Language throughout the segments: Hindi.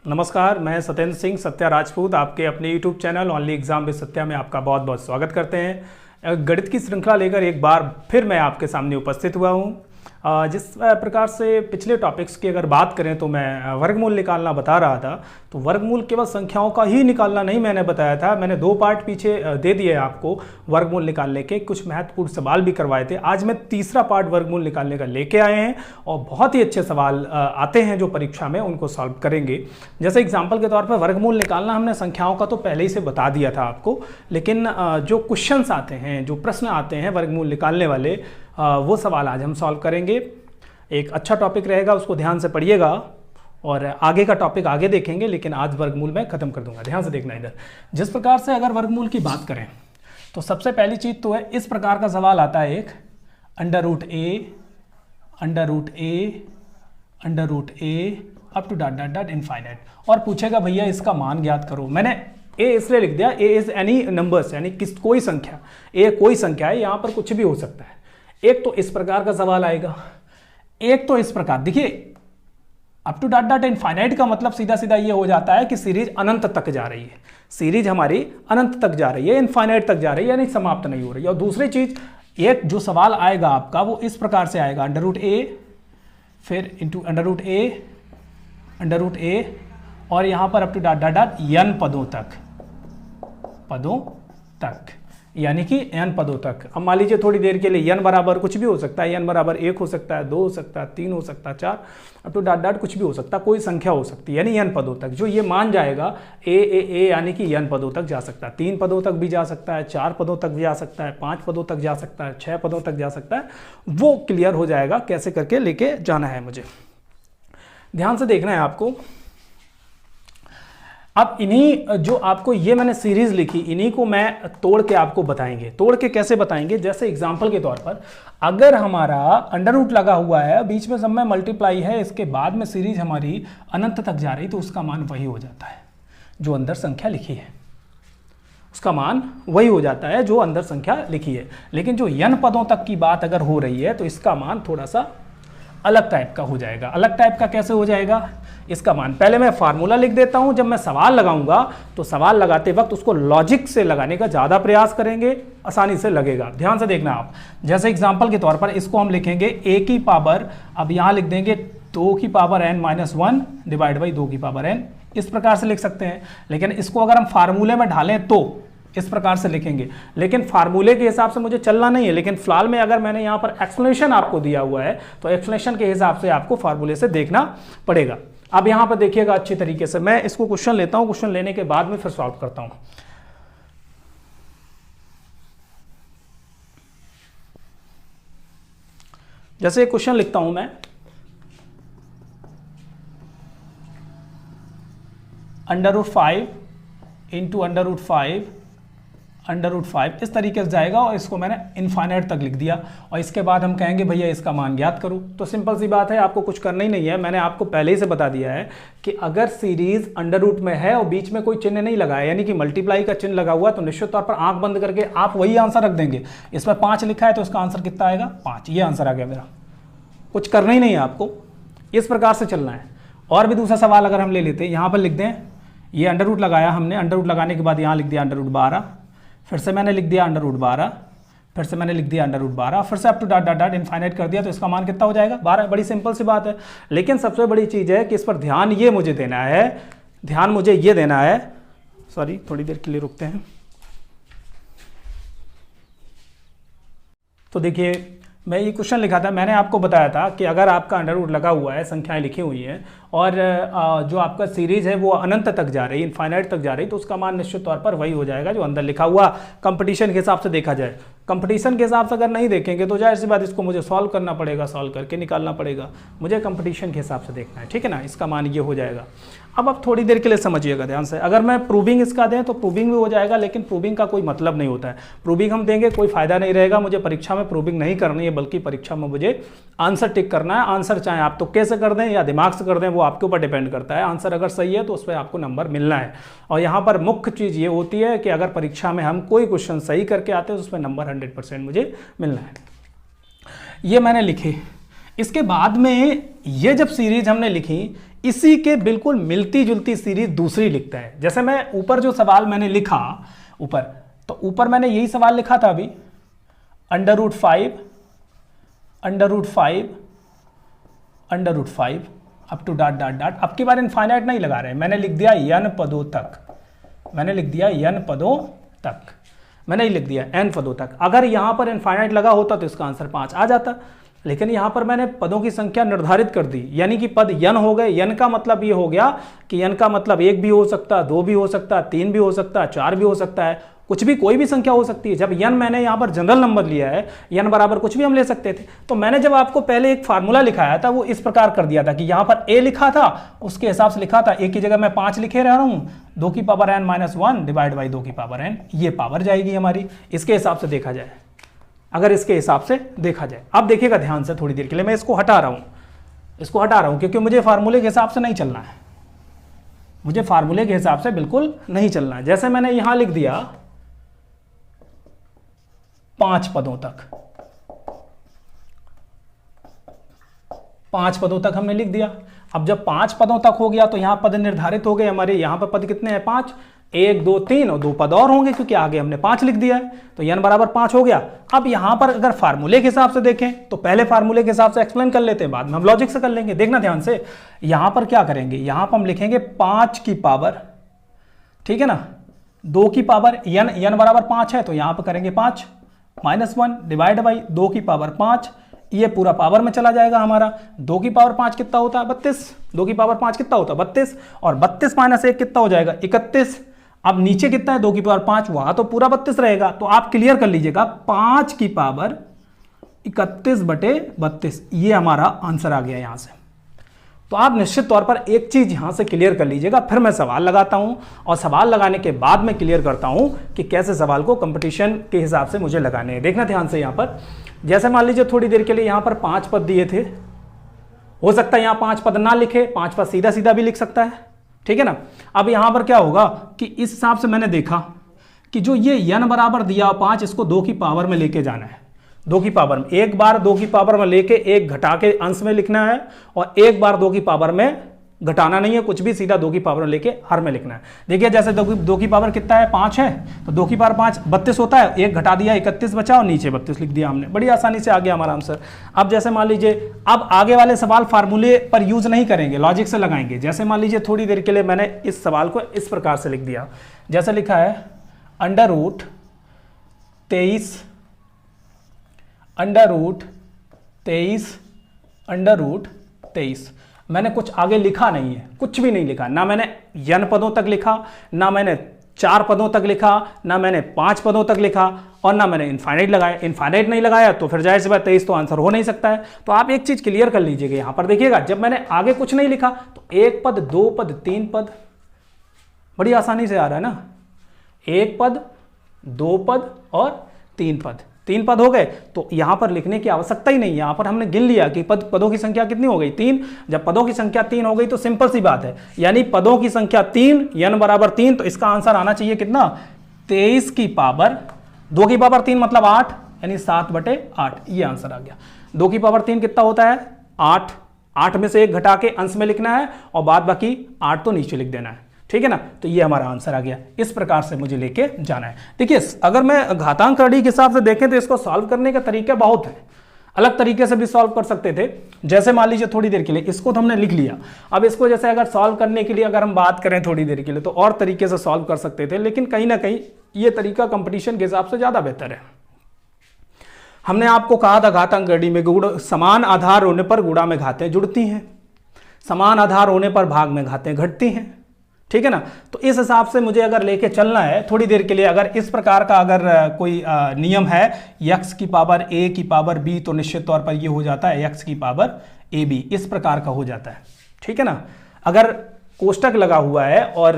नमस्कार, मैं सत्येंद्र सिंह सत्या राजपूत आपके अपने YouTube channel only exam with Satya में आपका बहुत बहुत स्वागत करते हैं। गणित की श्रृंखला लेकर एक बार फिर मैं आपके सामने उपस्थित हुआ हूं। जिस प्रकार से पिछले टॉपिक्स की अगर बात करें तो मैं वर्गमूल निकालना बता रहा था, तो वर्गमूल केवल संख्याओं का ही निकालना नहीं मैंने बताया था। मैंने 2 पार्ट पीछे दे दिए आपको वर्गमूल निकालने के, कुछ महत्वपूर्ण सवाल भी करवाए थे। आज मैं तीसरा पार्ट वर्गमूल निकालने का लेके आए हैं और बहुत ही अच्छे सवाल आते हैं जो परीक्षा में, उनको सॉल्व करेंगे। जैसे एग्जाम्पल के तौर पर वर्गमूल निकालना हमने संख्याओं का तो पहले ही से बता दिया था आपको, लेकिन जो क्वेश्चंस आते हैं, जो प्रश्न आते हैं वर्गमूल निकालने वाले, वो सवाल आज हम सॉल्व करेंगे। एक अच्छा टॉपिक रहेगा, उसको ध्यान से पढ़िएगा और आगे का टॉपिक आगे देखेंगे, लेकिन आज वर्गमूल मैं खत्म कर दूंगा। ध्यान से देखना इधर। जिस प्रकार से अगर वर्गमूल की बात करें तो सबसे पहली चीज तो है, इस प्रकार का सवाल आता है एक under root A up to dot dot dot infinite, और पूछेगा भैया इसका मान ज्ञात करो। मैंने ए इसलिए लिख दिया, ए इज एनी नंबर्स, यानी कोई संख्या। ए कोई संख्या है, यहां पर कुछ भी हो सकता है। एक तो इस प्रकार का सवाल आएगा, एक तो इस प्रकार। देखिए up to dot dot infinite का मतलब सीधा सीधा ये हो जाता है कि सीरीज अनंत तक जा रही है। सीरीज हमारी अनंत तक जा रही है, इनफाइनाइट तक जा रही है, यानी समाप्त नहीं हो रही है। और दूसरी चीज, एक जो सवाल आएगा आपका वो इस प्रकार से आएगा, अंडर फिर इंटू अंडर रूट ए और यहां पर up to dot dot dot n पदों तक, यानी कि n पदों तक। अब मान लीजिए थोड़ी देर के लिए n बराबर कुछ भी हो सकता है, n बराबर 1 हो सकता है, 2 हो सकता है, 3 हो सकता है, 4, अप टू डॉट डॉट कुछ भी हो सकता है, कोई संख्या हो सकती है, यानी n पदों तक। जो ये मान जाएगा ए यानी कि n पदों तक जा सकता है, 3 पदों तक भी जा सकता है, 4 पदों तक भी जा सकता है, 5 पदों तक जा सकता है, 6 पदों तक जा सकता है। वो क्लियर हो जाएगा कैसे करके लेके जाना है मुझे। ध्यान से देखना है आपको। अब इन्हीं जो आपको ये मैंने सीरीज लिखी, इन्हीं को मैं तोड़ के आपको बताएंगे। तोड़ के कैसे बताएंगे? जैसे एग्जांपल के तौर पर, अगर हमारा अंडर रूट लगा हुआ है, बीच में सब में मल्टीप्लाई है, इसके बाद में सीरीज हमारी अनंत तक जा रही, तो उसका मान वही हो जाता है जो अंदर संख्या लिखी है। उसका मान वही हो जाता है जो अंदर संख्या लिखी है। लेकिन जो n पदों तक की बात अगर हो रही है तो इसका मान थोड़ा सा अलग टाइप का हो जाएगा। अलग टाइप का कैसे हो जाएगा? इसका मान, पहले मैं फार्मूला लिख देता हूं। जब मैं सवाल लगाऊंगा तो सवाल लगाते वक्त उसको लॉजिक से लगाने का ज्यादा प्रयास करेंगे, आसानी से लगेगा। ध्यान से देखना आप। जैसे एग्जांपल के तौर पर इसको हम लिखेंगे a की पावर, अब यहां लिख देंगे 2 की power n minus 1 divide by 2 की पावर n। इस प्रकार से लिख सकते हैं। लेकिन इसको अगर हम फार्मूले में ढालें तो इस प्रकार से लिखेंगे। लेकिन फार्मूले के हिसाब से मुझे चलना नहीं है, लेकिन फिलहाल में अगर मैंने यहां पर एक्सप्लेनेशन आपको दिया हुआ है तो एक्सप्लेनेशन के हिसाब से आपको फार्मूले से देखना पड़ेगा। अब यहां पर देखिएगा अच्छी तरीके से। मैं इसको क्वेश्चन लेता हूं, क्वेश्चन लेने के बाद में फिर सॉल्व करता हूं। जैसे क्वेश्चन लिखता हूं मैं, under root 5 into under root 5 इस तरीके से जाएगा, और इसको मैंने इनफाइनाइट तक लिख दिया। और इसके बाद हम कहेंगे भैया इसका मान ज्ञात करो। तो सिंपल सी बात है, आपको कुछ करना ही नहीं है। मैंने आपको पहले ही से बता दिया है कि अगर सीरीज अंडर रूट में है और बीच में कोई चिन्ह नहीं लगा है, यानी कि मल्टीप्लाई का चिन्ह लगा हुआ है, तो निश्चित तौर पर आंख बंद करके आप वही आंसर रख देंगे। इसमें 5 लिखा है तो इसका आंसर कितना आएगा? 5। ये आंसर आ गया मेरा। कुछ करना ही नहीं है आपको, इस प्रकार से चलना है। और भी दूसरा सवाल अगर हम ले लेते हैं, यहां पर लिख दें, ये अंडर रूट लगाया हमने, अंडर रूट लगाने के बाद यहाँ लिख दिया अंडर रूट 12, फिर से मैंने लिख दिया अंडर रूट 12, फिर से मैंने लिख दिया अंडर रूट 12, फिर से up to dot dot dot infinite कर दिया, तो इसका मान कितना हो जाएगा? 12। बड़ी सिंपल सी बात है। लेकिन सबसे बड़ी चीज़ है कि इस पर ध्यान ये मुझे देना है, ध्यान मुझे ये देना है। सॉरी, थोड़ी देर के लिए रुकते हैं। तो देखिए, मैं ये क्वेश्चन लिखा था, मैंने आपको बताया था कि अगर आपका अंडर रूट लगा हुआ है, संख्याएं लिखी हुई हैं, और जो आपका सीरीज है वो अनंत तक जा रही है, इनफाइनाइट तक जा रही, तो उसका मान निश्चित तौर पर वही हो जाएगा जो अंदर लिखा हुआ। कंपटीशन के हिसाब से देखा जाए, कंपटीशन के हिसाब से अगर नहीं देखेंगे तो जाहिर सी बात इसको मुझे सॉल्व करना पड़ेगा, सॉल्व करके निकालना पड़ेगा। मुझे कंपटीशन के हिसाब से देखना है, ठीक है ना। इसका मान ये हो जाएगा। अब आप थोड़ी देर के लिए समझिएगा ध्यान से। अगर मैं प्रूविंग इसका दें तो प्रूविंग भी हो जाएगा, लेकिन प्रूविंग का कोई मतलब नहीं होता है। प्रूविंग हम देंगे कोई फायदा नहीं रहेगा। मुझे परीक्षा में प्रूविंग नहीं करनी है, बल्कि परीक्षा में मुझे आंसर टिक करना है। आंसर चाहे आप तुक्के से कर दें या दिमाग से कर दें, वो आपके ऊपर डिपेंड करता है। आंसर अगर सही है तो उस पर आपको नंबर मिलना है। और यहाँ पर मुख्य चीज़ ये होती है कि अगर परीक्षा में हम कोई क्वेश्चन सही करके आते हैं तो उसमें नंबर 100% मुझे मिलना है। ये मैंने लिखे। इसके बाद में ये जब सीरीज हमने लिखी, इसी के बिल्कुल मिलती जुलती सीरीज दूसरी लिखता है। जैसे मैं ऊपर जो सवाल मैंने लिखा ऊपर, तो ऊपर मैंने यही सवाल लिखा था अभी, √5 up to dot dot dot. अब की बार इनफाइनाइट नहीं लगा रहे, मैंने लिख दिया n पदों तक, मैंने लिख दिया n पदों तक, मैंने लिख दिया n पदों तक। अगर यहां पर इनफाइनाइट लगा होता तो इसका आंसर 5 आ जाता, लेकिन यहां पर मैंने पदों की संख्या निर्धारित कर दी, यानी कि पद n हो गए। n का मतलब ये हो गया कि n का मतलब 1 भी हो सकता है, 2 भी हो सकता है, 3 भी हो सकता है, 4 भी हो सकता है, कुछ भी, कोई भी संख्या हो सकती है। जब n मैंने यहाँ पर जनरल नंबर लिया है, n बराबर कुछ भी हम ले सकते थे। तो मैंने जब आपको पहले एक फार्मूला लिखाया था वो इस प्रकार कर दिया था कि यहाँ पर a लिखा था, उसके हिसाब से लिखा था, a की जगह मैं 5 लिखे रह रहा हूँ, 2 की पावर n - 1 डिवाइड बाई 2 की पावर n, ये पावर जाएगी हमारी। इसके हिसाब से देखा जाए, अगर इसके हिसाब से देखा जाए, अब देखिएगा ध्यान से, थोड़ी देर के लिए मैं इसको हटा रहा हूँ, क्योंकि मुझे फार्मूले के हिसाब से नहीं चलना है, मुझे फार्मूले के हिसाब से बिल्कुल नहीं चलना है। जैसे मैंने यहां लिख दिया 5 पदों तक, 5 पदों तक हमने लिख दिया। अब जब 5 पदों तक हो गया तो यहां पद निर्धारित हो गए हमारे, यहां पर पद कितने हैं 5, 1 2 3 और 2 पद और होंगे, क्योंकि आगे हमने 5 लिख दिया है, तो n बराबर 5 हो गया। अब यहां पर अगर फार्मूले के हिसाब से देखें तो पहले फार्मूले के हिसाब से एक्सप्लेन कर लेते हैं, बाद में हम लॉजिक से कर लेंगे। देखना ध्यान से, यहां पर क्या करेंगे, यहां पर हम लिखेंगे 5 की पावर, ठीक है ना, 2 की पावर n बराबर 5 है, तो यहां पर करेंगे 5 -1 डिवाइड बाई 2 की पावर 5, ये पूरा पावर में चला जाएगा हमारा। 2 की पावर 5 कितना होता है 32, 2 की पावर 5 कितना होता है 32, और 32 - 1 कितना हो जाएगा 31। अब नीचे कितना है 2 की पावर 5, वहां तो पूरा 32 रहेगा, तो आप क्लियर कर लीजिएगा 5 की पावर 31/32, ये हमारा आंसर आ गया यहां से। तो आप निश्चित तौर पर एक चीज यहां से क्लियर कर लीजिएगा, फिर मैं सवाल लगाता हूं और सवाल लगाने के बाद मैं क्लियर करता हूं कि कैसे सवाल को कंपटीशन के हिसाब से मुझे लगाने हैं। देखना ध्यान से, यहां पर जैसे मान लीजिए थोड़ी देर के लिए यहां पर 5 पद दिए थे, हो सकता है यहां 5 पद ना लिखे, 5 पद सीधा सीधा भी लिख सकता है, ठीक है ना। अब यहां पर क्या होगा कि इस हिसाब से मैंने देखा कि जो ये n बराबर दिया 5, इसको 2 की पावर में लेके जाना है, 2 की पावर में, एक बार 2 की पावर में लेके एक घटा के अंश में लिखना है, और एक बार 2 की पावर में घटाना नहीं है कुछ भी, सीधा 2 की पावर में लेके हर में लिखना है। देखिए जैसे 2 की पावर कितना है 5 है, तो 2 की पावर 5 32 होता है, एक घटा दिया 31 बचा और नीचे 32 लिख दिया हमने, बड़ी आसानी से आ गया हमारा आंसर। अब जैसे मान लीजिए, अब आगे वाले सवाल फार्मूले पर यूज नहीं करेंगे, लॉजिक से लगाएंगे। जैसे मान लीजिए थोड़ी देर के लिए मैंने इस सवाल को इस प्रकार से लिख दिया, जैसे लिखा है √23 मैंने कुछ आगे लिखा नहीं है, कुछ भी नहीं लिखा, ना मैंने n पदों तक लिखा, ना मैंने 4 पदों तक लिखा, ना मैंने 5 पदों तक लिखा, और ना मैंने इनफाइनाइट लगाया। इनफाइनाइट नहीं लगाया तो फिर जाहिर सी बात 23 तो आंसर हो नहीं सकता है। तो आप एक चीज क्लियर कर लीजिएगा, यहां पर देखिएगा जब मैंने आगे कुछ नहीं लिखा तो 1 पद 2 पद 3 पद, बड़ी आसानी से आ रहा है ना, 1 पद 2 पद और 3 पद, 3 पद हो गए, तो यहां पर लिखने की आवश्यकता ही नहीं। यहां पर हमने गिन लिया कि पदों की संख्या कितनी हो गई 3। जब पदों की संख्या 3 हो गई तो सिंपल सी बात है, यानी पदों की संख्या 3, n बराबर 3, तो इसका आंसर आना चाहिए कितना 23 की पावर 2 की पावर 3 मतलब 8, यानी 7/8, ये आंसर आ गया। 2 की पावर 3 कितना होता है 8, 8 में से 1 घटा के अंश में लिखना है और बाद बाकी 8 तो नीचे लिख देना है, ठीक है ना। तो ये हमारा आंसर आ गया, इस प्रकार से मुझे लेके जाना है। देखिए अगर मैं घातांक प्रणाली के हिसाब से देखें तो इसको सॉल्व करने का तरीका बहुत है, अलग तरीके से भी सॉल्व कर सकते थे। जैसे मान लीजिए थोड़ी देर के लिए इसको तो हमने लिख लिया, अब इसको जैसे अगर सॉल्व करने के लिए अगर हम बात करें थोड़ी देर के लिए तो और तरीके से सॉल्व कर सकते थे, लेकिन कहीं ना कहीं ये तरीका कंपटीशन के हिसाब से ज्यादा बेहतर है। हमने आपको कहा था घातांक प्रणाली में समान आधार होने पर गुणा में घातें जुड़ती हैं, समान आधार होने पर भाग में घातें घटती हैं, ठीक है ना। तो इस हिसाब से मुझे अगर लेके चलना है थोड़ी देर के लिए, अगर इस प्रकार का अगर कोई नियम है x की पावर a की पावर b, तो निश्चित तौर पर ये हो जाता है x की पावर ab, इस प्रकार का हो जाता है, ठीक है ना। अगर कोष्टक लगा हुआ है और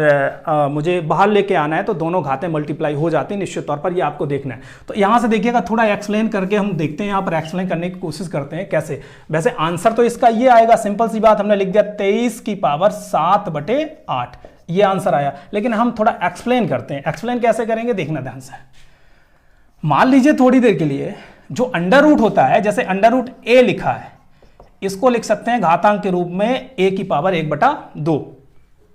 मुझे बाहर लेके आना है तो दोनों घातें मल्टीप्लाई हो जाती हैं, निश्चित तौर पर ये आपको देखना है। तो यहाँ से देखिएगा थोड़ा एक्सप्लेन करके हम देखते हैं, यहाँ पर एक्सप्लेन करने की कोशिश करते हैं कैसे। वैसे आंसर तो इसका ये आएगा, सिंपल सी बात, हमने लिख दिया 23 की पावर 7/8, ये आंसर आया। लेकिन हम थोड़ा एक्सप्लेन करते हैं, एक्सप्लेन कैसे करेंगे देखना ध्यान से। मान लीजिए थोड़ी देर के लिए जो अंडर रूट होता है, जैसे अंडर रूट a लिखा है, इसको लिख सकते हैं घातांक के रूप में a की पावर 1/2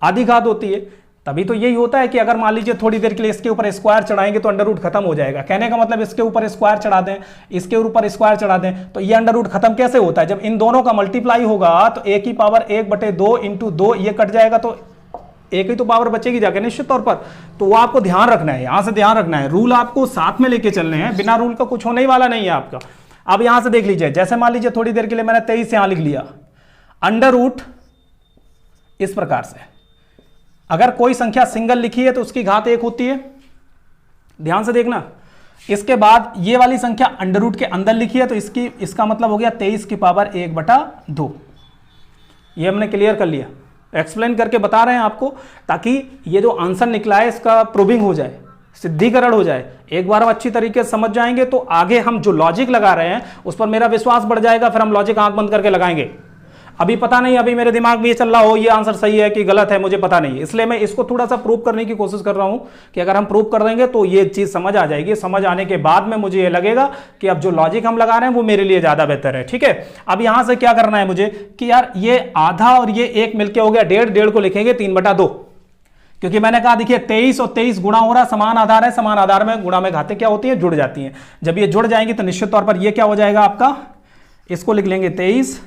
आधी घात होती है। तभी तो यही होता है कि अगर मान लीजिए थोड़ी देर के लिए इसके ऊपर स्क्वायर चढ़ाएंगे तो अंडर रूट खत्म हो जाएगा। कहने का मतलब इसके ऊपर स्क्वायर चढ़ा दें, इसके ऊपर स्क्वायर चढ़ा दें, तो ये अंडर रूट खत्म कैसे होता है? जब इन दोनों का मल्टीप्लाई होगा तो a की पावर 1/2 इंटू 2 ये कट जाएगा तो एक ही तो पावर बचेगी जाके निश्चित तौर पर। तो वो आपको ध्यान रखना है, यहां से ध्यान रखना है, रूल आपको साथ में लेके चलने हैं, बिना रूल का कुछ होने ही वाला नहीं है आपका। अब यहां से देख लीजिए, जैसे मान लीजिए थोड़ी देर के लिए मैंने 23 यहां लिख लिया, अंडर रूट इस प्रकार से अगर कोई संख्या सिंगल लिखी है तो उसकी घात 1 होती है, ध्यान से देखना। इसके बाद ये वाली संख्या अंडर रूट के अंदर लिखी है तो इसका मतलब हो गया 23 की पावर 1/2। ये हमने क्लियर कर लिया, एक्सप्लेन करके बता रहे हैं आपको, ताकि ये जो आंसर निकला है इसका प्रूविंग हो जाए, सिद्धिकरण हो जाए। एक बार हम अच्छी तरीके से समझ जाएंगे तो आगे हम जो लॉजिक लगा रहे हैं उस पर मेरा विश्वास बढ़ जाएगा, फिर हम लॉजिक आंख बंद करके लगाएंगे। अभी पता नहीं, अभी मेरे दिमाग में ये चल रहा हो ये आंसर सही है कि गलत है, मुझे पता नहीं, इसलिए मैं इसको थोड़ा सा प्रूव करने की कोशिश कर रहा हूं कि अगर हम प्रूव कर देंगे तो ये चीज समझ आ जाएगी। समझ आने के बाद में मुझे ये लगेगा कि अब जो लॉजिक हम लगा रहे हैं वो मेरे लिए ज्यादा बेहतर है। ठीक है, अब यहां से क्या करना है मुझे कि यार ये आधा और ये 1 मिलके हो गया 1.5, 1.5 को लिखेंगे 3/2, क्योंकि मैंने कहा देखिए 23 और 23 गुणा हो रहा है, समान आधार है, समान आधार में गुणा में घातें क्या होती है, जुड़ जाती हैं। जब ये जुड़ जाएंगी तो निश्चित तौर पर ये क्या हो जाएगा आपका, इसको लिख लेंगे 23,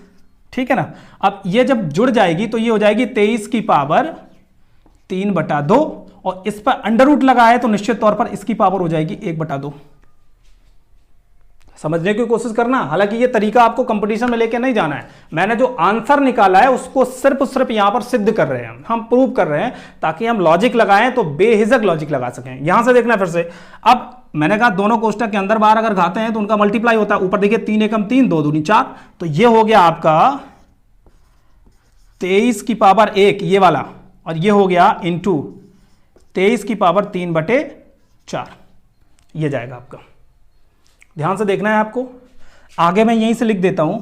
ठीक है ना। अब ये जब जुड़ जाएगी तो ये हो जाएगी 23 की पावर 3/2 और इस पर अंडर रूट लगा है तो निश्चित तौर पर इसकी पावर हो जाएगी 1/2। समझने की कोशिश करना, हालांकि ये तरीका आपको कंपटीशन में लेके नहीं जाना है, मैंने जो आंसर निकाला है उसको सिर्फ यहां पर सिद्ध कर रहे हैं, हम प्रूव कर रहे हैं, ताकि हम लॉजिक लगाएं तो बेहिजक लॉजिक लगा सकें। यहां से देखना फिर से, अब मैंने कहा दोनों कोष्टक के अंदर बाहर अगर घाते हैं तो उनका मल्टीप्लाई होता है। ऊपर देखिए 3 एकम 3, 2 दूनी 4, तो ये हो गया आपका 23 की पावर 1 ये वाला, और ये हो गया इंटू 23 की पावर 3/4, ये जाएगा आपका। ध्यान से देखना है आपको, आगे मैं यहीं से लिख देता हूं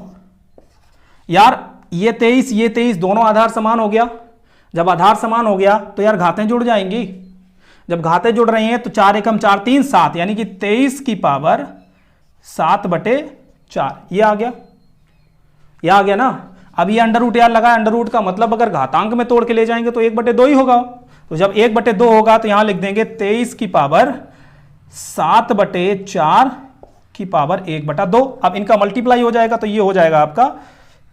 यार, ये 23 दोनों आधार समान हो गया। जब आधार समान हो गया तो यार घातें जुड़ जाएंगी। जब घातें जुड़ रही हैं तो 4 एकम 4 3 7, यानी कि 23 की पावर 7/4 ये आ गया, ये आ गया ना। अब ये अंडर रूट यार लगा, अंडर रूट का मतलब अगर घातांक में तोड़ के ले जाएंगे तो 1/2 ही होगा। तो जब 1/2 होगा तो यहां लिख देंगे 23 की पावर 7/4 की पावर 1/2। अब इनका मल्टीप्लाई हो जाएगा तो ये हो जाएगा आपका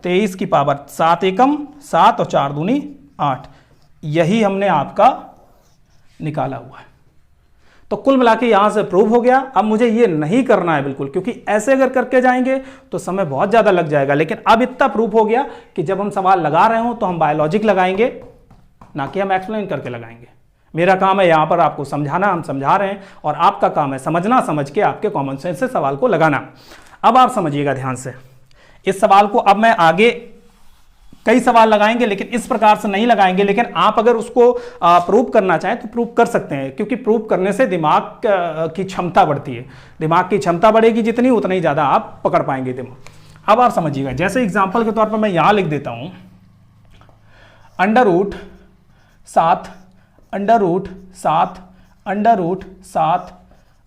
23 की पावर 7 एकम 7 और 4 दूनी 8, यही हमने आपका निकाला हुआ है। तो कुल मिला के यहां से प्रूव हो गया। अब मुझे ये नहीं करना है बिल्कुल, क्योंकि ऐसे अगर करके जाएंगे तो समय बहुत ज्यादा लग जाएगा। लेकिन अब इतना प्रूफ हो गया कि जब हम सवाल लगा रहे हो तो हम बायोलॉजिक लगाएंगे, ना कि हम एक्सप्लेन करके लगाएंगे। मेरा काम है यहां पर आपको समझाना, हम समझा रहे हैं, और आपका काम है समझना, समझ के आपके कॉमन सेंस से सवाल को लगाना। अब आप समझिएगा ध्यान से इस सवाल को। अब मैं आगे कई सवाल लगाएंगे लेकिन इस प्रकार से नहीं लगाएंगे, लेकिन आप अगर उसको प्रूव करना चाहें तो प्रूव कर सकते हैं, क्योंकि प्रूव करने से दिमाग की क्षमता बढ़ती है। दिमाग की क्षमता बढ़ेगी जितनी, उतना ही ज्यादा आप पकड़ पाएंगे दिमाग। अब आप समझिएगा, जैसे एग्जांपल के तौर पर मैं यहां लिख देता हूं under root 7 under root 7 under root 7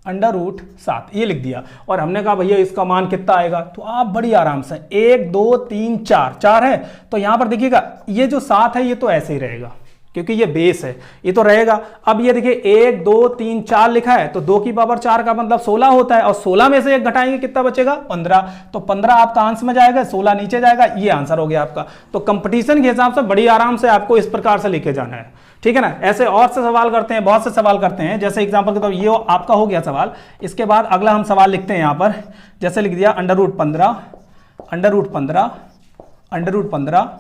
under root 7 ये लिख दिया, और हमने कहा भैया इसका मान कितना आएगा, तो आप बड़ी आराम से 1 2 3 4 है, तो यहां पर देखिएगा ये जो 7 है ये तो ऐसे ही रहेगा क्योंकि ये बेस है, ये तो रहेगा। अब ये देखिए 1 2 3 4 लिखा है, तो 2 की पावर 4 का मतलब 16 होता है, और 16 में से 1 घटाएंगे कितना बचेगा 15, तो 15 आपका आंसर में जाएगा, 16 नीचे जाएगा, ये आंसर हो गया आपका। तो कंपटीशन के हिसाब से बड़ी आराम से आपको इस प्रकार से लेके जाना है, ठीक है ना। ऐसे और से सवाल करते हैं, बहुत से सवाल करते हैं। जैसे एग्जांपल के तौर ये आपका हो गया सवाल, इसके बाद अगला हम सवाल लिखते हैं यहां पर, जैसे लिख दिया under root 15 under root 15 under root 15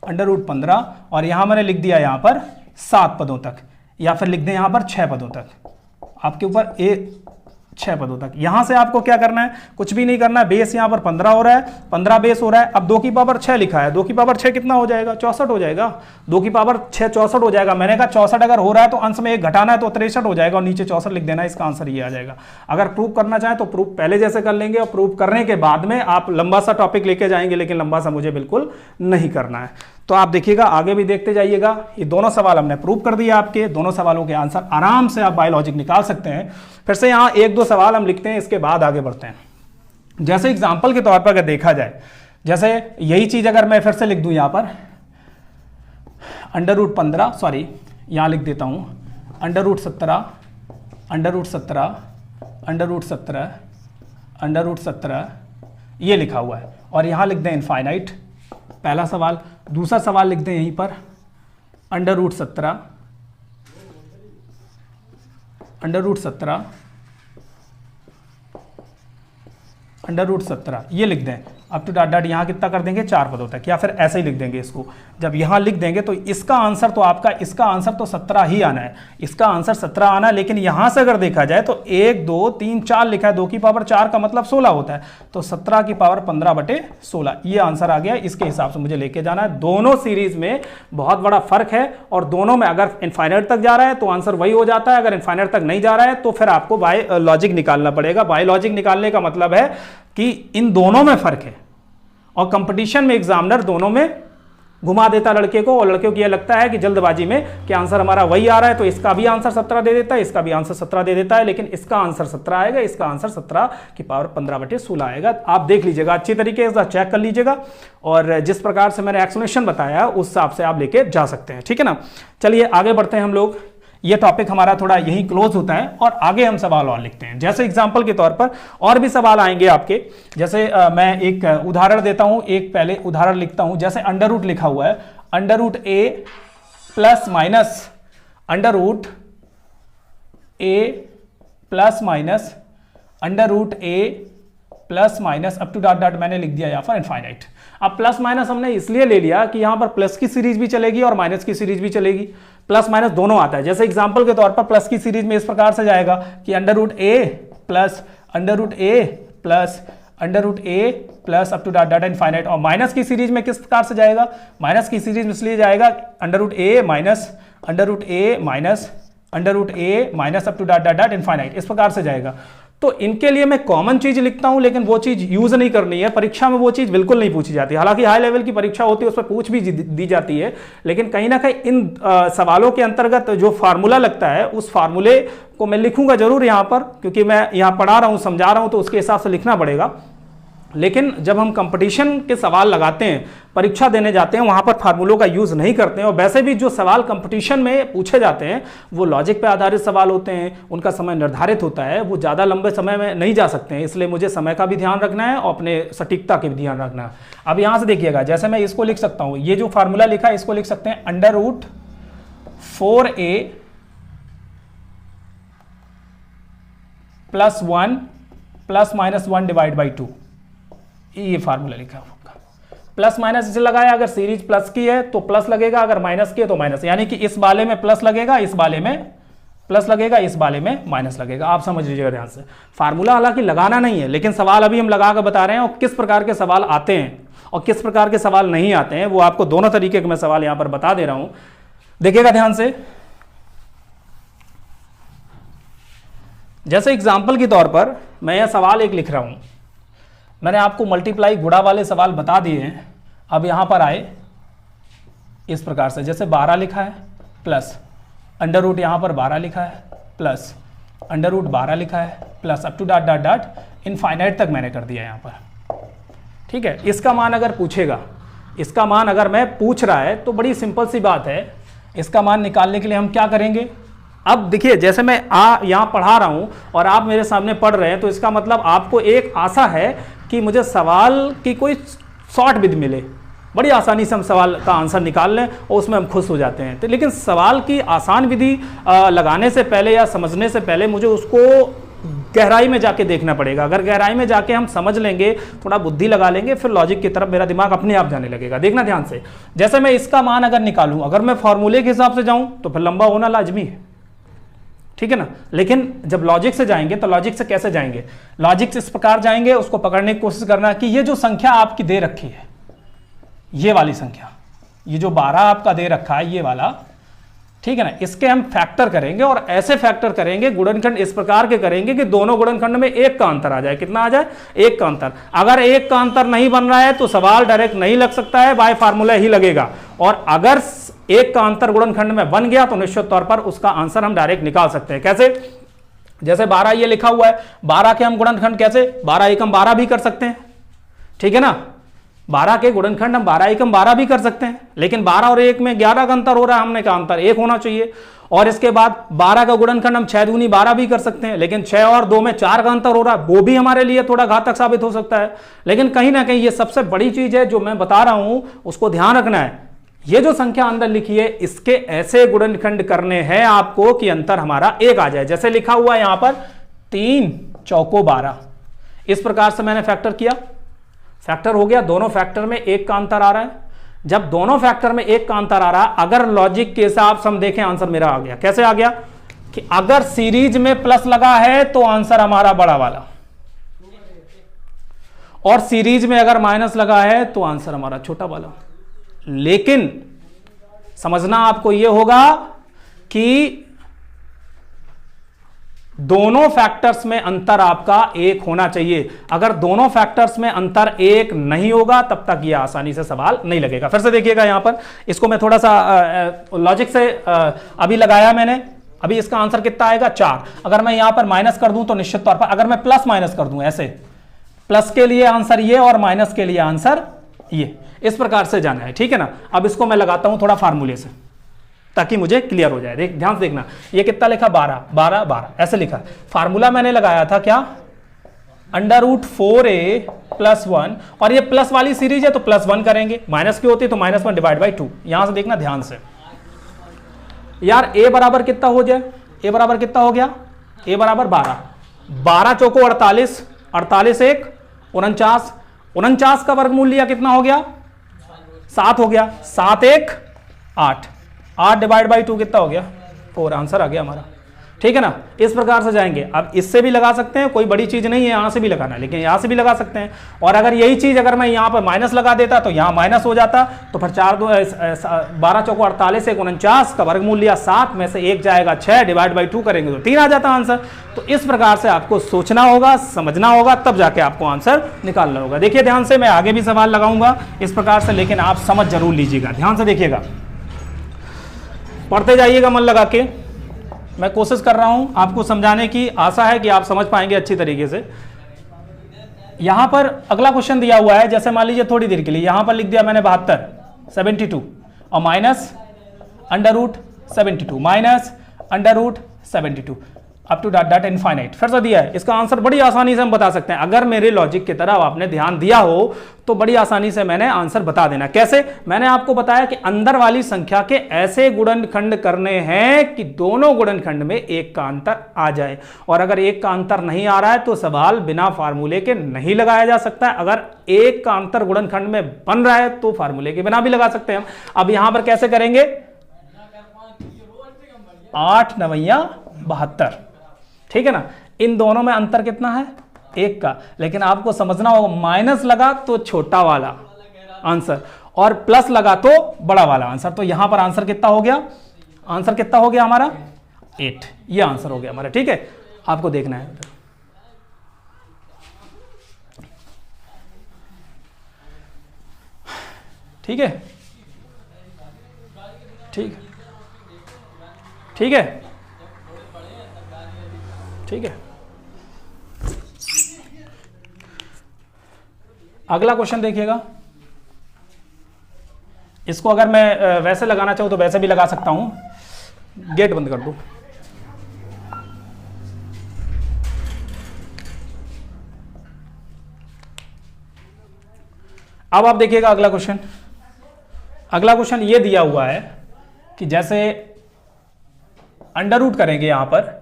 under root 15, और यहां मैंने लिख दिया यहां पर 7 पदों तक, या फिर लिख दें यहां पर 6 पदों तक, आपके ऊपर 6 पदों तक। यहां से आपको क्या करना है, कुछ भी नहीं करना है। बेस यहां पर 15 हो रहा है, 15 बेस हो रहा है। अब 2 की पावर 6 लिखा है, 2 की पावर 6 कितना हो जाएगा 64 हो जाएगा, 2 की पावर 6 64 हो जाएगा। मैंने कहा 64 अगर हो रहा है तो अंश में 1 घटाना है तो 63 हो जाएगा, और नीचे 64 लिख देना है, इसका आंसर ये आ जाएगा। अगर प्रूव करना चाहे तो प्रूफ पहले जैसे कर लेंगे, और प्रूव करने के बाद में आप लंबा सा टॉपिक लेके जाएंगे, लेकिन लंबा सा मुझे बिल्कुल नहीं करना है। तो आप देखिएगा, आगे भी देखते जाइएगा। ये दोनों सवाल हमने प्रूव कर दिया, आपके दोनों सवालों के आंसर आराम से आप बायोलॉजिक निकाल सकते हैं। फिर से यहाँ 1 2 सवाल हम लिखते हैं, इसके बाद आगे बढ़ते हैं। जैसे एग्जाम्पल के तौर पर अगर देखा जाए जैसे यही चीज अगर मैं फिर से लिख दूं यहां पर अंडर रूट 15, सॉरी यहां लिख देता हूं under root 17, under root 17, under root 17, under root 17, ये लिखा हुआ है, और यहां लिख दें इनफाइनाइट, पहला सवाल। दूसरा सवाल लिख दें यहीं पर under root 17, under root 17, under root 17, ये लिख दें अप टू डॉट डॉट, यहाँ कितना कर देंगे 4 पदों तक, या फिर ऐसे ही लिख देंगे इसको। जब यहाँ लिख देंगे तो इसका आंसर तो आपका, इसका आंसर तो 17 ही आना है, इसका आंसर 17 आना है। लेकिन यहाँ से अगर देखा जाए तो 1 2 3 4 लिखा है, 2 की पावर 4 का मतलब 16 होता है, तो 17 की पावर 15/16 ये आंसर आ गया। इसके हिसाब से मुझे लेके जाना है। दोनों सीरीज में बहुत बड़ा फर्क है, और दोनों में अगर इनफाइनाइट तक जा रहा है तो आंसर वही हो जाता है, अगर इनफाइनाइट तक नहीं जा रहा है तो फिर आपको बाय लॉजिक निकालना पड़ेगा। बाय लॉजिक निकालने का मतलब है कि इन दोनों में फर्क है, और कंपटीशन में एग्जामिनर दोनों में घुमा देता लड़के को, और लड़के को यह लगता है कि जल्दबाजी में कि आंसर हमारा वही आ रहा है, तो इसका भी आंसर 17 दे देता है, इसका भी आंसर 17 दे देता है, लेकिन इसका आंसर 17 आएगा, इसका आंसर 17 की पावर 15/16 आएगा। आप देख लीजिएगा, अच्छी तरीके से चेक कर लीजिएगा, और जिस प्रकार से मैंने एक्सप्लेनेशन बताया उस हिसाब से आप लेके जा सकते हैं, ठीक है ना। चलिए आगे बढ़ते हैं हम लोग। ये टॉपिक हमारा थोड़ा यहीं क्लोज होता है, और आगे हम सवाल और लिखते हैं। जैसे एग्जांपल के तौर पर और भी सवाल आएंगे आपके, जैसे मैं एक उदाहरण देता हूं, एक पहले उदाहरण लिखता हूं। जैसे अंडर रूट लिखा हुआ है, under root A plus minus under root A plus minus under root A plus minus up to dot dot, मैंने लिख दिया यहाँ पर इनफाइनाइट। अब प्लस माइनस हमने इसलिए ले लिया कि यहां पर प्लस की सीरीज भी चलेगी और माइनस की सीरीज भी चलेगी, प्लस माइनस दोनों आता है। जैसे एग्जांपल के तौर पर प्लस की सीरीज में इस प्रकार से जाएगा कि under root A plus under root A plus under root A plus up to dot dot infinite. और माइनस की सीरीज में किस प्रकार से जाएगा, माइनस की सीरीज में इसलिए जाएगा under root A minus under root A minus under root A minus up to dot dot dot infinite, इस प्रकार से जाएगा। तो इनके लिए मैं कॉमन चीज लिखता हूं, लेकिन वो चीज यूज नहीं करनी है, परीक्षा में वो चीज बिल्कुल नहीं पूछी जाती। हालांकि हाई लेवल की परीक्षा होती है, उस पर पूछ भी दी जाती है, लेकिन कहीं ना कहीं इन सवालों के अंतर्गत जो फार्मूला लगता है उस फार्मूले को मैं लिखूंगा जरूर यहाँ पर, क्योंकि मैं यहाँ पढ़ा रहा हूँ, समझा रहा हूँ, तो उसके हिसाब से लिखना पड़ेगा। लेकिन जब हम कंपटीशन के सवाल लगाते हैं, परीक्षा देने जाते हैं, वहां पर फार्मूलों का यूज नहीं करते हैं। और वैसे भी जो सवाल कंपटीशन में पूछे जाते हैं वो लॉजिक पे आधारित सवाल होते हैं, उनका समय निर्धारित होता है, वो ज़्यादा लंबे समय में नहीं जा सकते हैं। इसलिए मुझे समय का भी ध्यान रखना है और अपने सटीकता के भी ध्यान रखना है। अब यहाँ से देखिएगा, जैसे मैं इसको लिख सकता हूँ, ये जो फार्मूला लिखा है इसको लिख सकते हैं under root 4a plus 1 plus minus 1 divide by 2, ये फार्मूला लिखा होगा। प्लस माइनस इसे लगाया, अगर सीरीज प्लस की है तो प्लस लगेगा, अगर माइनस की है तो माइनस, यानी कि इस वाले में प्लस लगेगा, इस वाले में प्लस लगेगा, इस वाले में माइनस लगेगा। आप समझ लीजिएगा ध्यान से। फार्मूला हालांकि लगाना नहीं है, लेकिन सवाल अभी हम लगा कर बता रहे हैं, और किस प्रकार के सवाल आते हैं और किस प्रकार के सवाल नहीं आते हैं वो आपको दोनों तरीके के मैं सवाल यहां पर बता दे रहा हूं। देखिएगा ध्यान से। जैसे एग्जाम्पल के तौर पर मैं यह सवाल एक लिख रहा हूं, मैंने आपको मल्टीप्लाई गुणा वाले सवाल बता दिए हैं। अब यहां पर आए इस प्रकार से, जैसे 12 लिखा है प्लस अंडर रूट यहां पर 12 लिखा है प्लस अंडर रूट 12 लिखा है plus up to dot dot dot infinite तक मैंने कर दिया यहां पर। ठीक है, इसका मान अगर पूछेगा, इसका मान अगर मैं पूछ रहा है तो बड़ी सिंपल सी बात है। इसका मान निकालने के लिए हम क्या करेंगे, अब देखिए जैसे मैं यहाँ पढ़ा रहा हूँ और आप मेरे सामने पढ़ रहे हैं, तो इसका मतलब आपको एक आशा है कि मुझे सवाल की कोई शॉर्ट विधि मिले, बड़ी आसानी से हम सवाल का आंसर निकाल लें और उसमें हम खुश हो जाते हैं। तो लेकिन सवाल की आसान विधि लगाने से पहले या समझने से पहले मुझे उसको गहराई में जाके देखना पड़ेगा। अगर गहराई में जाके हम समझ लेंगे, थोड़ा बुद्धि लगा लेंगे, फिर लॉजिक की तरफ मेरा दिमाग अपने आप जाने लगेगा। देखना ध्यान से, जैसे मैं इसका मान अगर निकालूं, अगर मैं फॉर्मूले के हिसाब से जाऊं तो फिर लंबा होना लाजमी है, ठीक है ना। लेकिन जब लॉजिक से जाएंगे तो लॉजिक से कैसे जाएंगे, लॉजिक से इस प्रकार जाएंगे, उसको पकड़ने की कोशिश करना कि ये जो संख्या आपकी दे रखी है, ये वाली संख्या, ये जो 12 आपका दे रखा है ये वाला, ठीक है ना, इसके हम फैक्टर करेंगे और ऐसे फैक्टर करेंगे, गुणनखंड इस प्रकार के करेंगे कि दोनों गुणनखंड में एक का अंतर आ जाए। कितना आ जाए, एक का अंतर। अगर एक का अंतर नहीं बन रहा है तो सवाल डायरेक्ट नहीं लग सकता है, बाय फार्मूला ही लगेगा। और अगर एक का अंतर गुणनखंड में बन गया तो निश्चित तौर पर उसका आंसर हम डायरेक्ट निकाल सकते हैं। कैसे, जैसे 12 ये लिखा हुआ है, 12 के हम गुणनखंड कैसे, 12 एकम 12 भी कर सकते हैं, ठीक है ना। 12 के गुणनखंड हम 12 एकम 12 भी कर सकते हैं, लेकिन 12 और 1 में 11 का अंतर हो रहा है, हमने कहा अंतर 1 होना चाहिए। और इसके बाद 12 का गुणनखंड हम 6 दूनी 12 भी कर सकते हैं, लेकिन 6 और 2 में 4 का अंतर हो रहा है, वो भी हमारे लिए थोड़ा घातक साबित हो सकता है। लेकिन कहीं ना कहीं ये सबसे बड़ी चीज है जो मैं बता रहा हूं, उसको ध्यान रखना है। ये जो संख्या अंदर लिखी है, इसके ऐसे गुणनखंड करने हैं आपको कि अंतर हमारा 1 आ जाए। जैसे लिखा हुआ है यहां पर 3 चौको 12, इस प्रकार से मैंने फैक्टर किया, फैक्टर हो गया, दोनों फैक्टर में 1 का अंतर आ रहा है। जब दोनों फैक्टर में 1 का अंतर आ रहा है, अगर लॉजिक के हिसाब से हम देखें, आंसर मेरा आ गया। कैसे आ गया कि अगर सीरीज में प्लस लगा है तो आंसर हमारा बड़ा वाला, और सीरीज में अगर माइनस लगा है तो आंसर हमारा छोटा वाला। लेकिन समझना आपको यह होगा कि दोनों फैक्टर्स में अंतर आपका 1 होना चाहिए। अगर दोनों फैक्टर्स में अंतर 1 नहीं होगा तब तक यह आसानी से सवाल नहीं लगेगा। फिर से देखिएगा यहां पर, इसको मैं थोड़ा सा लॉजिक से अभी लगाया मैंने। अभी इसका आंसर कितना आएगा 4। अगर मैं यहां पर माइनस कर दूं तो निश्चित तौर पर, अगर मैं प्लस माइनस कर दूं ऐसे, प्लस के लिए आंसर ये और माइनस के लिए आंसर ये, इस प्रकार से जाना है, ठीक है ना। अब इसको मैं लगाता हूं थोड़ा फार्मूले से ताकि मुझे क्लियर हो जाए। देख ध्यान से देखना, ये कितना लिखा 12 12 12 ऐसे लिखा। फार्मूला मैंने लगाया था क्या, √4a + 1, और ये प्लस वाली सीरीज है तो +1 करेंगे, माइनस की होती तो -1 / 2। यहां से देखना ध्यान से यार, a बराबर कितना हो जाए, a बराबर कितना हो गया, a बराबर 12, 12 चौको 48, 48 1 49, 49 का वर्गमूल लिया कितना हो गया 7 हो गया, 7 1 8, 8 / 2 कितना हो गया 4, आंसर आ गया हमारा, ठीक है ना। इस प्रकार से जाएंगे। अब इससे भी लगा सकते हैं, कोई बड़ी चीज नहीं है यहां से भी लगाना, लेकिन यहां से भी लगा सकते हैं। और अगर यही चीज अगर मैं यहां पर माइनस लगा देता तो यहां माइनस हो जाता, तो फिर 12 चौको 48 1 49 का वर्गमूल लिया 7 में से 1 जाएगा 6 / 2 करेंगे तो 3 आ जाता आंसर। तो इस प्रकार से आपको सोचना होगा, समझना होगा, तब जाके आपको आंसर निकालना होगा। देखिए ध्यान से, मैं आगे भी सवाल लगाऊंगा इस प्रकार से, लेकिन आप समझ जरूर लीजिएगा, ध्यान से देखिएगा, पढ़ते जाइएगा मन लगा के। मैं कोशिश कर रहा हूं आपको समझाने की, आशा है कि आप समझ पाएंगे अच्छी तरीके से। यहां पर अगला क्वेश्चन दिया हुआ है, जैसे मान लीजिए थोड़ी देर के लिए यहां पर लिख दिया मैंने 72 और minus √72 minus √72 up to dot infinite, फिर से दिया है। इसका आंसर बड़ी आसानी से हम बता सकते हैं, अगर मेरे लॉजिक की तरफ आपने ध्यान दिया हो तो बड़ी आसानी से मैंने आंसर बता देना। कैसे, मैंने आपको बताया कि अंदर वाली संख्या के ऐसे गुणनखंड करने हैं कि दोनों गुणनखंड में 1 का अंतर आ जाए, और अगर 1 का अंतर नहीं आ रहा है तो सवाल बिना फार्मूले के नहीं लगाया जा सकता है। अगर 1 का अंतर गुणनखंड में बन रहा है तो फार्मूले के बिना भी लगा सकते हैं हम। अब यहां पर कैसे करेंगे, 8 9 72, ठीक है ना। इन दोनों में अंतर कितना है 1 का, लेकिन आपको समझना होगा माइनस लगा तो छोटा वाला आंसर और प्लस लगा तो बड़ा वाला आंसर। तो यहां पर आंसर कितना हो गया, आंसर कितना हो गया हमारा 8, ये आंसर हो गया हमारा, ठीक है। आपको देखना है, ठीक है, ठीक ठीक है, ठीक है। अगला क्वेश्चन देखिएगा, इसको अगर मैं वैसे लगाना चाहूं तो वैसे भी लगा सकता हूं। गेट बंद कर दो। अब आप देखिएगा अगला क्वेश्चन। अगला क्वेश्चन ये दिया हुआ है कि जैसे अंडर रूट करेंगे, यहां पर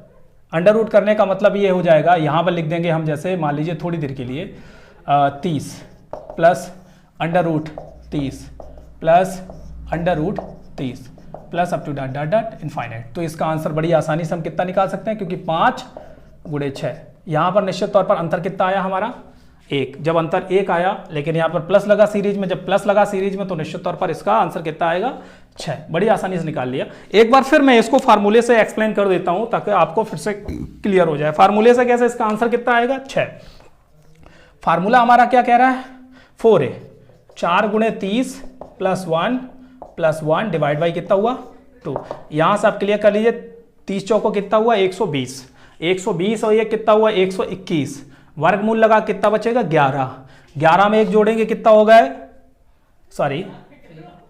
अंडर रूट करने का मतलब ये हो जाएगा, यहां पर लिख देंगे हम, जैसे मान लीजिए थोड़ी देर के लिए 30 plus √30 plus √30 plus up to dot infinite. तो इसका आंसर बड़ी आसानी से हम कितना निकाल सकते हैं, क्योंकि 5 × 6, यहां पर निश्चित तौर पर अंतर कितना आया हमारा 1, जब अंतर 1 आया, लेकिन यहां पर प्लस लगा सीरीज में, जब प्लस लगा सीरीज में तो निश्चित तौर पर इसका आंसर कितना आएगा 6। बड़ी आसानी से निकाल लिया। एक बार फिर मैं इसको फार्मूले से एक्सप्लेन कर देता हूं ताकि आपको फिर से क्लियर हो जाए। फार्मूले से कैसे, इसका आंसर कितना आएगा 6। फार्मूला हमारा क्या कह रहा है 4a, 4 × 30 + 1 डिवाइड बाई कितना हुआ 2। यहां से आप क्लियर कर लीजिए, 30 चौको कितना हुआ 120, 120 और ये कितना हुआ 121, वर्गमूल लगा कितना बचेगा 11, 11 में 1 जोड़ेंगे कितना हो गया सॉरी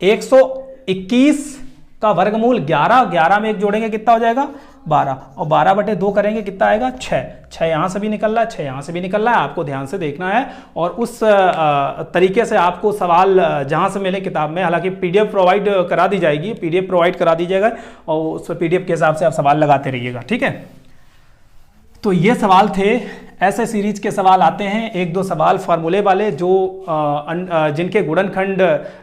121 का वर्गमूल 11, 11 में एक जोड़ेंगे कितना हो जाएगा 12, और 12/2 करेंगे कितना आएगा 6, 6 यहाँ से भी निकल रहा है, 6 यहाँ से भी निकल रहा है। आपको ध्यान से देखना है और उस तरीके से आपको सवाल जहाँ से मिले किताब में, हालांकि पीडीएफ प्रोवाइड करा दी जाएगी, पीडीएफ प्रोवाइड करा दी जाएगा और उस पीडीएफ के हिसाब से आप सवाल लगाते रहिएगा, ठीक है। तो ये सवाल थे, ऐसे सीरीज के सवाल आते हैं, 1-2 सवाल फार्मूले वाले जो जिनके गुणनखंड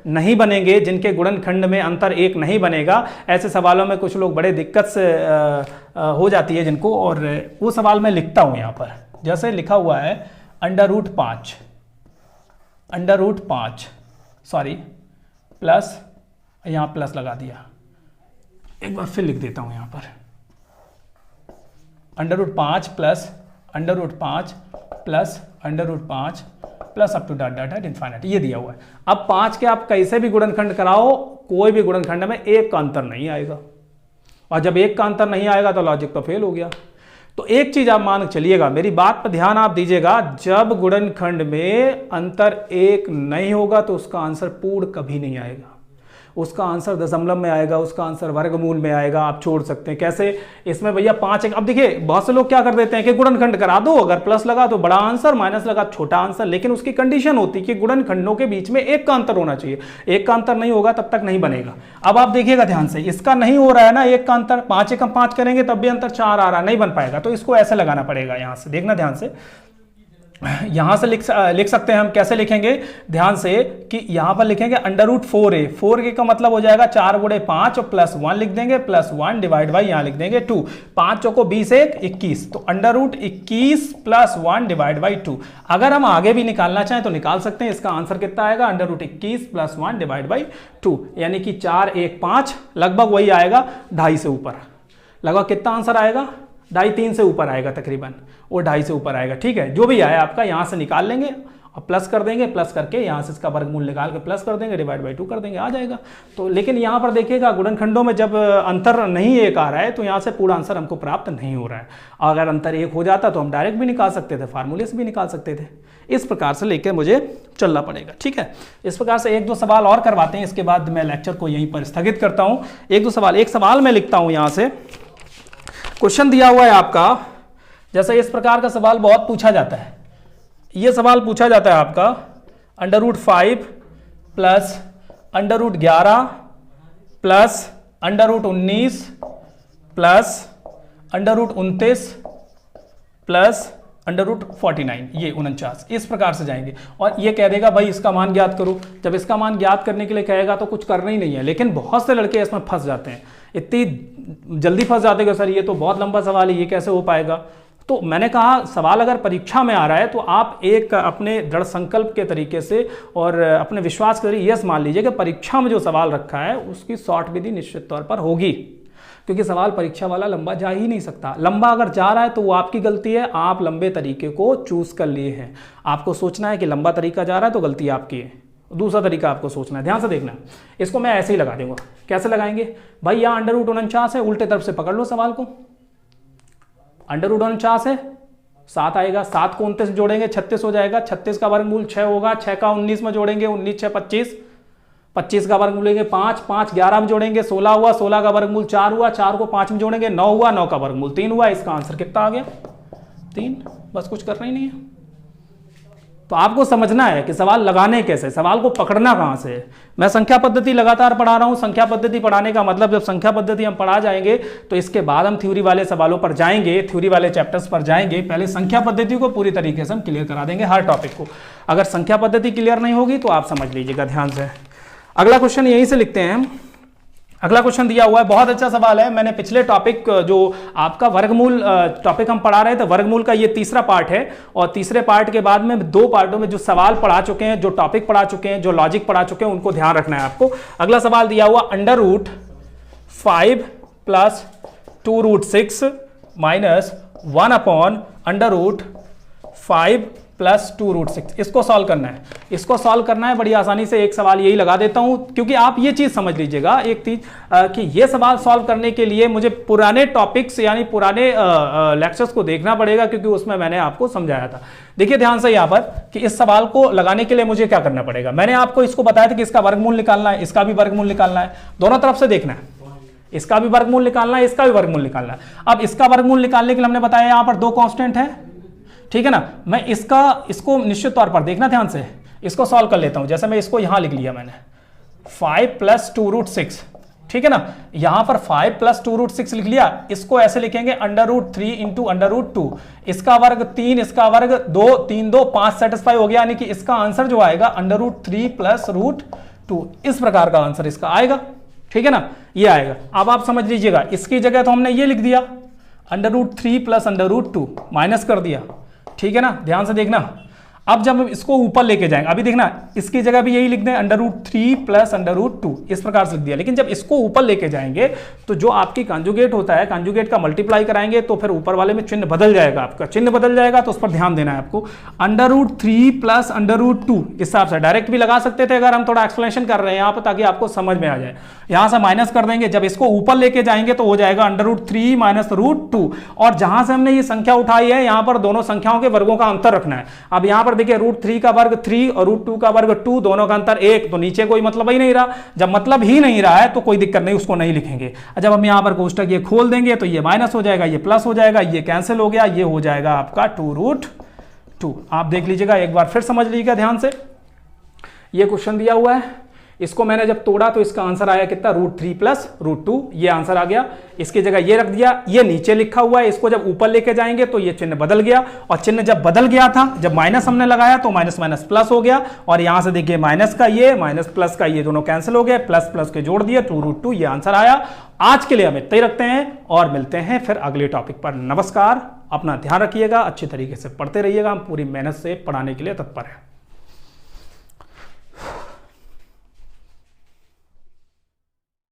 नहीं बनेंगे, जिनके गुणनखंड में अंतर 1 नहीं बनेगा, ऐसे सवालों में कुछ लोग बड़े दिक्कत से हो जाती है जिनको, और वो सवाल मैं लिखता हूँ यहाँ पर। जैसे लिखा हुआ है √5 सॉरी प्लस, यहाँ प्लस लगा दिया, एक बार फिर लिख देता हूँ यहाँ पर √5 plus √5 plus up to dot infinite, ये दिया हुआ है। अब 5 के आप कैसे भी गुणनखंड कराओ, कोई भी गुणनखंड में 1 का अंतर नहीं आएगा, और जब 1 का अंतर नहीं आएगा तो लॉजिक तो फेल हो गया। तो एक चीज आप मान चलिएगा, मेरी बात पर ध्यान आप दीजिएगा, जब गुणनखंड में अंतर 1 नहीं होगा तो उसका आंसर पूर्ण कभी नहीं आएगा, उसका आंसर दशमलव में आएगा, उसका आंसर वर्गमूल में आएगा। आप छोड़ सकते हैं कैसे, इसमें भैया 5 अब देखिए बहुत से लोग क्या कर देते हैं कि गुणनखंड करा दो, अगर प्लस लगा तो बड़ा आंसर, माइनस लगा छोटा आंसर, लेकिन उसकी कंडीशन होती है कि गुणनखंडों के बीच में 1 का अंतर होना चाहिए। 1 का अंतर नहीं होगा तब तक नहीं बनेगा। अब आप देखिएगा ध्यान से, इसका नहीं हो रहा है ना 1 का अंतर, 5 1 5 करेंगे तब भी अंतर 4 आ रहा, नहीं बन पाएगा। तो इसको ऐसे लगाना पड़ेगा, यहां से देखना ध्यान से, यहां से लिख सकते हैं हम, कैसे लिखेंगे ध्यान से कि यहां पर लिखेंगे √4a, 4a का मतलब हो जाएगा 4 × 5 और +1 लिख देंगे, +1 डिवाइड बाई यहां लिख देंगे 2, 5 चौको 20 1 21, तो √21 + 1 डिवाइड बाई 2। अगर हम आगे भी निकालना चाहें तो निकाल सकते हैं, इसका आंसर कितना आएगा √21 + 1 डिवाइड बाई 2, यानी कि 4 1 5, लगभग वही आएगा 2.5 से ऊपर, लगभग कितना आंसर आएगा 2.5 3 से ऊपर आएगा तकरीबन, वो 2.5 से ऊपर आएगा, ठीक है। जो भी आया आपका यहां से निकाल लेंगे और प्लस कर देंगे, प्लस करके यहां से इसका वर्गमूल निकाल के प्लस कर देंगे, डिवाइड बाई 2 कर देंगे, आ जाएगा। तो लेकिन यहां पर देखिएगा गुणनखंडों में जब अंतर नहीं 1 आ रहा है तो यहां से पूरा आंसर हमको प्राप्त नहीं हो रहा है। अगर अंतर 1 हो जाता तो हम डायरेक्ट भी निकाल सकते थे, फार्मूले से भी निकाल सकते थे। इस प्रकार से लेकर मुझे चलना पड़ेगा, ठीक है। इस प्रकार से 1-2 सवाल और करवाते हैं, इसके बाद मैं लेक्चर को यहीं पर स्थगित करता हूं। 1-2 सवाल, एक सवाल मैं लिखता हूं यहां से, क्वेश्चन दिया हुआ है आपका, जैसे इस प्रकार का सवाल बहुत पूछा जाता है। यह सवाल पूछा जाता है आपका √5 प्लस √11 प्लस √19 प्लस √29 प्लस √49, ये 49, इस प्रकार से जाएंगे। और ये कह देगा भाई इसका मान ज्ञात करो। जब इसका मान ज्ञात करने के लिए कहेगा तो कुछ करना ही नहीं है, लेकिन बहुत से लड़के इसमें फंस जाते हैं, इतनी जल्दी फंस जाते हैं सर ये तो बहुत लंबा सवाल है, ये कैसे हो पाएगा। तो मैंने कहा सवाल अगर परीक्षा में आ रहा है तो आप एक अपने दृढ़ संकल्प के तरीके से और अपने विश्वास के जरिए यह मान लीजिए कि परीक्षा में जो सवाल रखा है उसकी शॉर्ट विधि निश्चित तौर पर होगी, क्योंकि सवाल परीक्षा वाला लंबा जा ही नहीं सकता। लंबा अगर जा रहा है तो वो आपकी गलती है, आप लंबे तरीके को चूज कर लिए हैं। आपको सोचना है कि लंबा तरीका जा रहा है तो गलती आपकी है, दूसरा तरीका आपको सोचना है। ध्यान से देखना, इसको मैं ऐसे ही लगा दूंगा। कैसे लगाएंगे भाई, यहाँ √49 है, उल्टे तरफ से पकड़ लो सवाल को, √49 है 7 आएगा, 7 को 29 जोड़ेंगे 36 हो जाएगा, 36 का वर्गमूल 6 होगा, 6 का 19 में जोड़ेंगे 19 6 25, 25 का वर्गमूल लेंगे 5, 5 11 में जोड़ेंगे 16 हुआ, 16 का वर्गमूल 4 हुआ, 4 को 5 में जोड़ेंगे 9 हुआ, 9 का वर्गमूल 3 हुआ। इसका आंसर कितना आ गया 3, बस कुछ करना ही नहीं है। तो आपको समझना है कि सवाल लगाने कैसे, सवाल को पकड़ना कहां से। मैं संख्या पद्धति लगातार पढ़ा रहा हूं। संख्या पद्धति पढ़ाने का मतलब जब संख्या पद्धति हम पढ़ा जाएंगे तो इसके बाद हम थ्योरी वाले सवालों पर जाएंगे, थ्योरी वाले चैप्टर्स पर जाएंगे। पहले संख्या पद्धति को पूरी तरीके से हम क्लियर करा देंगे, हर टॉपिक को। अगर संख्या पद्धति क्लियर नहीं होगी तो आप समझ लीजिएगा ध्यान से। अगला क्वेश्चन यहीं से लिखते हैं हम। अगला क्वेश्चन दिया हुआ है, बहुत अच्छा सवाल है। मैंने पिछले टॉपिक जो आपका वर्गमूल टॉपिक हम पढ़ा रहे थे, वर्गमूल का ये तीसरा पार्ट है, और तीसरे पार्ट के बाद में 2 पार्टों में जो सवाल पढ़ा चुके हैं, जो टॉपिक पढ़ा चुके हैं, जो लॉजिक पढ़ा चुके हैं, उनको ध्यान रखना है आपको। अगला सवाल दिया हुआ √5 प्लस 2√6 माइनस 1/√5 प्लस 2√6। इसको सॉल्व करना है, इसको सॉल्व करना है। बड़ी आसानी से एक सवाल यही लगा देता हूं, क्योंकि आप ये चीज समझ लीजिएगा एक चीज कि ये सवाल सॉल्व करने के लिए मुझे पुराने टॉपिक्स यानी पुराने लेक्चर्स को देखना पड़ेगा, क्योंकि उसमें मैंने आपको समझाया था। देखिए ध्यान से यहां पर कि इस सवाल को लगाने के लिए मुझे क्या करना पड़ेगा। मैंने आपको इसको बताया था कि इसका वर्गमूल निकालना है, इसका भी वर्गमूल निकालना है, दोनों तरफ से देखना है। इसका भी वर्गमूल निकालना है, इसका भी वर्गमूल निकालना है। अब इसका वर्गमूल निकालने के लिए हमने बताया यहां पर 2 कांस्टेंट है, ठीक है ना। मैं इसको निश्चित तौर पर देखना ध्यान से, इसको सॉल्व कर लेता हूं। जैसे मैं इसको यहां लिख लिया मैंने 5 + 2√6, ठीक है ना। यहां पर 5 + 2√6 लिख लिया। इसको ऐसे लिखेंगे √3 × √2, इसका वर्ग 3, इसका वर्ग 2, 3 2 5 सेटिस्फाई हो गया, यानी कि इसका आंसर जो आएगा √3 + √2, इस प्रकार का आंसर इसका आएगा, ठीक है ना, ये आएगा। अब आप समझ लीजिएगा, इसकी जगह तो हमने ये लिख दिया √3 + √2 माइनस कर दिया, ठीक है ना। ध्यान से देखना, अब जब हम इसको ऊपर लेके जाएंगे, अभी देखना इसकी जगह भी यही लिख दें √3 + √2, इस प्रकार से लिख दिया। लेकिन जब इसको ऊपर लेके जाएंगे तो जो आपकी कॉन्जुगेट होता है, कॉन्जुगेट का मल्टीप्लाई कराएंगे तो फिर ऊपर वाले में चिन्ह बदल जाएगा, आपका चिन्ह बदल जाएगा, तो उस पर ध्यान देना है आपको। √3 + √2 इस हिसाब से डायरेक्ट भी लगा सकते थे, अगर हम थोड़ा एक्सप्लेनेशन कर रहे हैं यहाँ पर, ताकि आपको समझ में आ जाए। यहां से माइनस कर देंगे, जब इसको ऊपर लेके जाएंगे तो हो जाएगा √3 - √2, और जहां से हमने ये संख्या उठाई है यहां पर दोनों संख्याओं के वर्गों का अंतर रखना है। अब यहां पर देखिए √3 का वर्ग 3 और √2 का वर्ग 2, दोनों का अंतर 1, तो नीचे कोई मतलब ही नहीं रहा। जब मतलब ही नहीं रहा है तो कोई दिक्कत नहीं, उसको नहीं लिखेंगे। जब हम यहां पर कोष्टक ये खोल देंगे तो ये माइनस हो जाएगा, ये प्लस हो जाएगा, ये कैंसिल हो गया, ये हो जाएगा आपका 2√2। आप देख लीजिएगा, एक बार फिर समझ लीजिएगा ध्यान से। ये क्वेश्चन दिया हुआ है, इसको मैंने जब तोड़ा तो इसका आंसर आया कितना, √3 + √2, ये आंसर आ गया। इसकी जगह ये रख दिया, ये नीचे लिखा हुआ है, इसको जब ऊपर लेके जाएंगे तो ये चिन्ह बदल गया, और चिन्ह जब बदल गया था, जब माइनस हमने लगाया तो माइनस माइनस प्लस हो गया, और यहां से देखिए माइनस का ये माइनस प्लस का ये दोनों कैंसिल हो गए, प्लस प्लस के जोड़ दिए, 2√2, ये आंसर आया। आज के लिए हम इतना ही रखते हैं और मिलते हैं फिर अगले टॉपिक पर। नमस्कार, अपना ध्यान रखिएगा, अच्छी तरीके से पढ़ते रहिएगा, हम पूरी मेहनत से पढ़ाने के लिए तत्पर हैं।